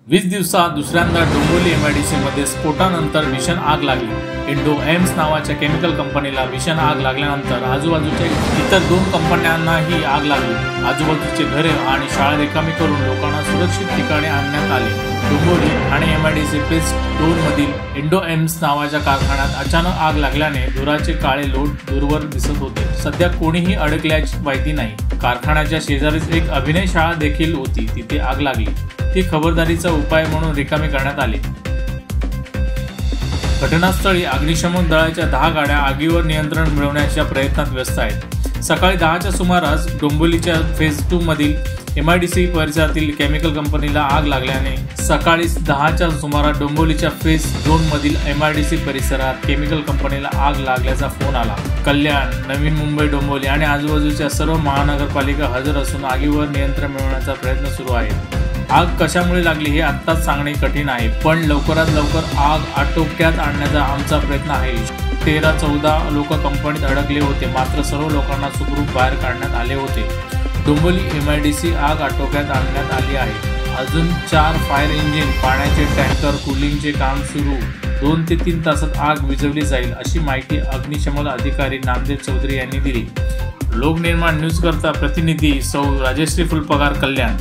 20 दिवसात दुसऱ्यांदा डोंबिवली MIDC मध्ये स्फोटानंतर भीषण आग लागली। इंडो एम्स नावाच्या केमिकल कंपनीला भीषण आग लागल्यानंतर आजूबाजूच्या इतर 2 कंपन्यांनाही आग लागली। आजूबाजूचे घरे आणि शाळा रिकामी करून लोकांना सुरक्षित ठिकाणी आणण्यात आले। डोंबिवली आणि MIDC फेज 2 मधील इंडो एम्स नावाच्या कारखान्यात अचानक आग लागल्याने धुराचे काळे लोट दूरवर दिसत होते। सध्या कोणीही अडकल्याची माहिती नाही। कारखान्याच्या शेजारीच एक अभिनय शाळा देखील होती, तिथे आग लागली। ती खबरदारीचा उपाय म्हणून रिकामी करण्यात आली। घटनास्थळी अग्निशमन दलाच्या 10 गाड्या आगीवर नियंत्रण मिळवण्याच्या प्रयत्नात व्यस्त आहेत। सकाळी 10च्या सुमारास डोंबिवलीच्या फेज 2 मधील MIDC परिसरातील केमिकल कंपनीला आग लागल्याने सकाळी 10च्या सुमारास डोंबिवलीच्या फेज 2 मधील MIDC परिसरात केमिकल कंपनीला आग लागल्याचा फोन आला। कल्याण, नवी मुंबई, डोंबिवली आणि आजूबाजूच्या सर्व महानगरपालिका हजर असून आगीवर नियंत्रण मिळवण्याचा प्रयत्न सुरू आहे। आग कशामुळे लागली हे आत्ताच सांगणे कठीण आहे, पण लवकरात लवकर आग आटोक्यात आणण्याचा आमचा प्रयत्न आहे। 13-14 लोक कंपनीत अडकले होते, मात्र सर्व लोकांना सुखरूप बाहेर काढण्यात आले होते। डोंबिवली MIDC आग आटोक्यात आणण्यात आली आहे। अजून 4 फायर इंजिन, पाण्याचे टँकर, कूलिंगचे काम सुरू। 2 ते 3 तासात आग विझवली जाईल, अशी माहिती अग्निशमन अधिकारी नामदेव चौधरी यांनी दिली। लोकनिर्माण न्यूज करता प्रतिनिधी सौ राजश्री फुलपगार, कल्याण।